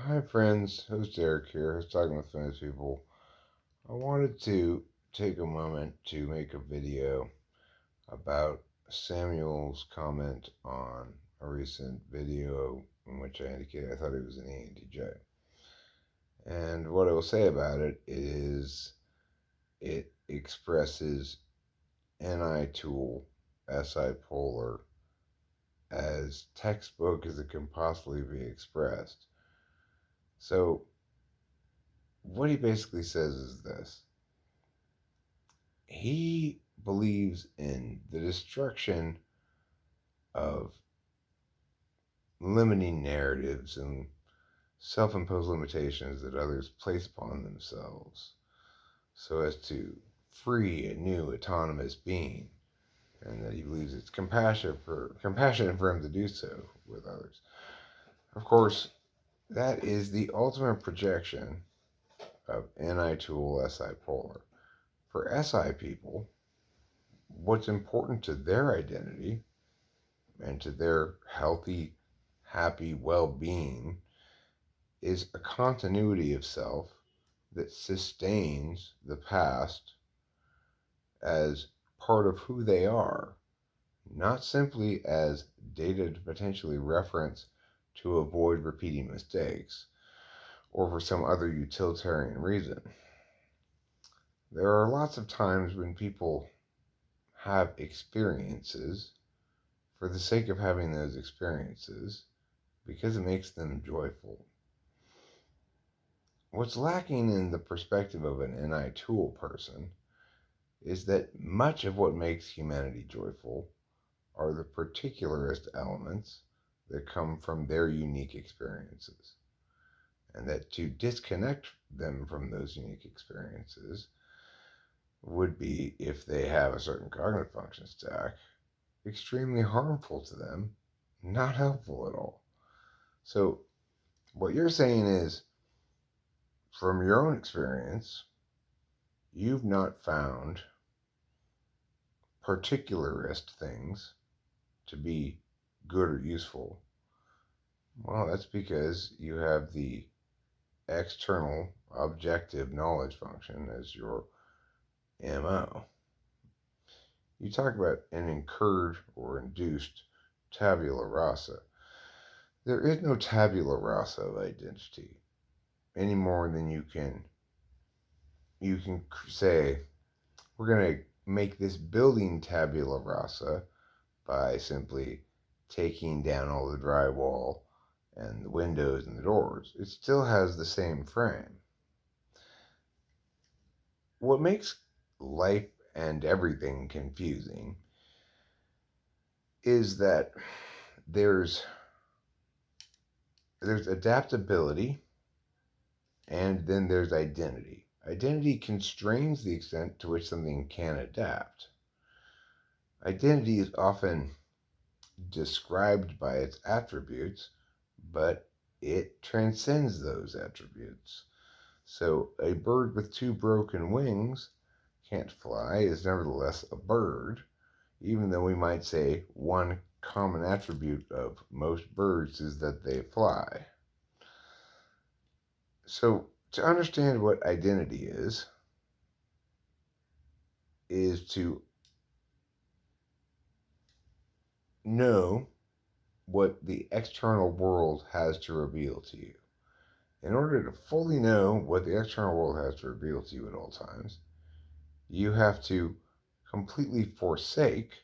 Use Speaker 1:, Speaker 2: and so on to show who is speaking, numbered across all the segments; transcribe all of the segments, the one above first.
Speaker 1: Hi, friends. Host Eric here. I was talking with famous people. I wanted to take a moment to make a video about Samuel's comment on a recent video in which I indicated I thought he was an ENTJ. And what I will say about it is it expresses NI tool, SI polar, as textbook as it can possibly be expressed. So what he basically says is this. He believes in the destruction of limiting narratives and self-imposed limitations that others place upon themselves so as to free a new autonomous being, and that he believes it's compassionate for him to do so with others. Of course, that is the ultimate projection of NI tool SI polar. For SI people, what's important to their identity and to their healthy, happy well-being is a continuity of self that sustains the past as part of who they are, not simply as data to potentially reference to avoid repeating mistakes or for some other utilitarian reason. There are lots of times when people have experiences for the sake of having those experiences because it makes them joyful. What's lacking in the perspective of an NI tool person is that much of what makes humanity joyful are the particularist elements that come from their unique experiences, and that to disconnect them from those unique experiences would be, if they have a certain cognitive function stack, extremely harmful to them, not helpful at all. So what you're saying is, from your own experience, you've not found particularist things to be good or useful. Well, that's because you have the external objective knowledge function as your MO. You talk about an incurred or induced tabula rasa. There is no tabula rasa of identity any more than you can say, we're going to make this building tabula rasa by simply taking down all the drywall and the windows and the doors. It still has the same frame. What makes life and everything confusing is that there's adaptability, and then there's identity. Identity constrains the extent to which something can adapt. Identity is often described by its attributes, but it transcends those attributes. So a bird with two broken wings can't fly is nevertheless a bird, even though we might say one common attribute of most birds is that they fly. So to understand what identity is to know what the external world has to reveal to you. In order to fully know what the external world has to reveal to you at all times, you have to completely forsake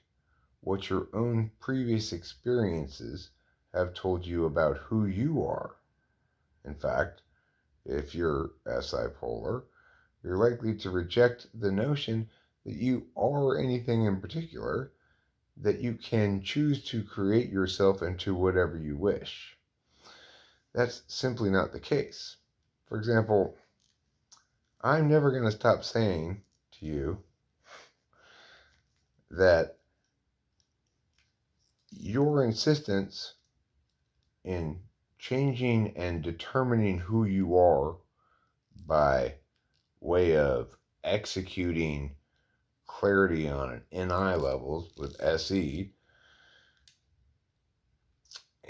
Speaker 1: what your own previous experiences have told you about who you are. In fact, if you're SI polar, you're likely to reject the notion that you are anything in particular, that you can choose to create yourself into whatever you wish. That's simply not the case. For example, I'm never going to stop saying to you that your insistence in changing and determining who you are by way of executing clarity on an NI levels with SE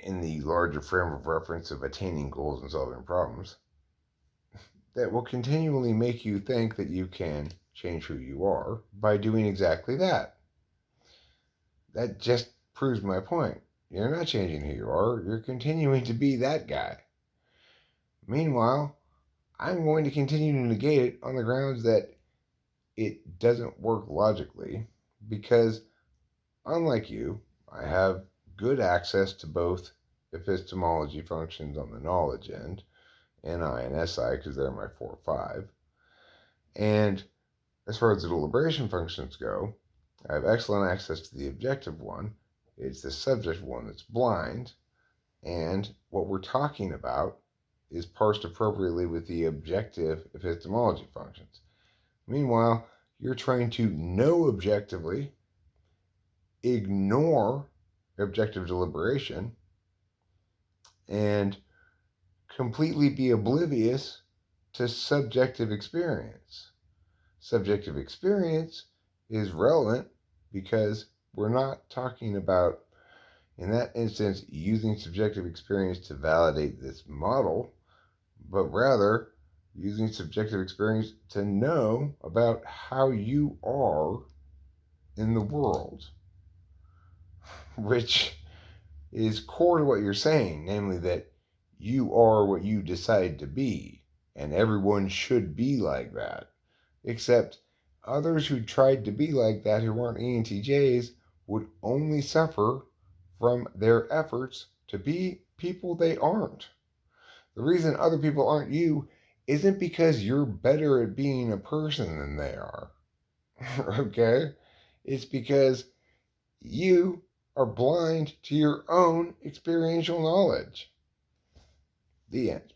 Speaker 1: in the larger frame of reference of attaining goals and solving problems, that will continually make you think that you can change who you are by doing exactly that. That just proves my point. You're not changing who you are. You're continuing to be that guy. Meanwhile, I'm going to continue to negate it on the grounds that it doesn't work logically because, unlike you, I have good access to both epistemology functions on the knowledge end, NI and SI, because they're my 4-5. And as far as the deliberation functions go, I have excellent access to the objective one. It's the subject one that's blind. And what we're talking about is parsed appropriately with the objective epistemology functions. Meanwhile, you're trying to know objectively, ignore objective deliberation, and completely be oblivious to subjective experience. Subjective experience is relevant because we're not talking about, in that instance, using subjective experience to validate this model, but rather using subjective experience to know about how you are in the world, which is core to what you're saying, namely that you are what you decide to be, and everyone should be like that, except others who tried to be like that who weren't ENTJs would only suffer from their efforts to be people they aren't. The reason other people aren't you isn't because you're better at being a person than they are. Okay? It's because you are blind to your own experiential knowledge. The end.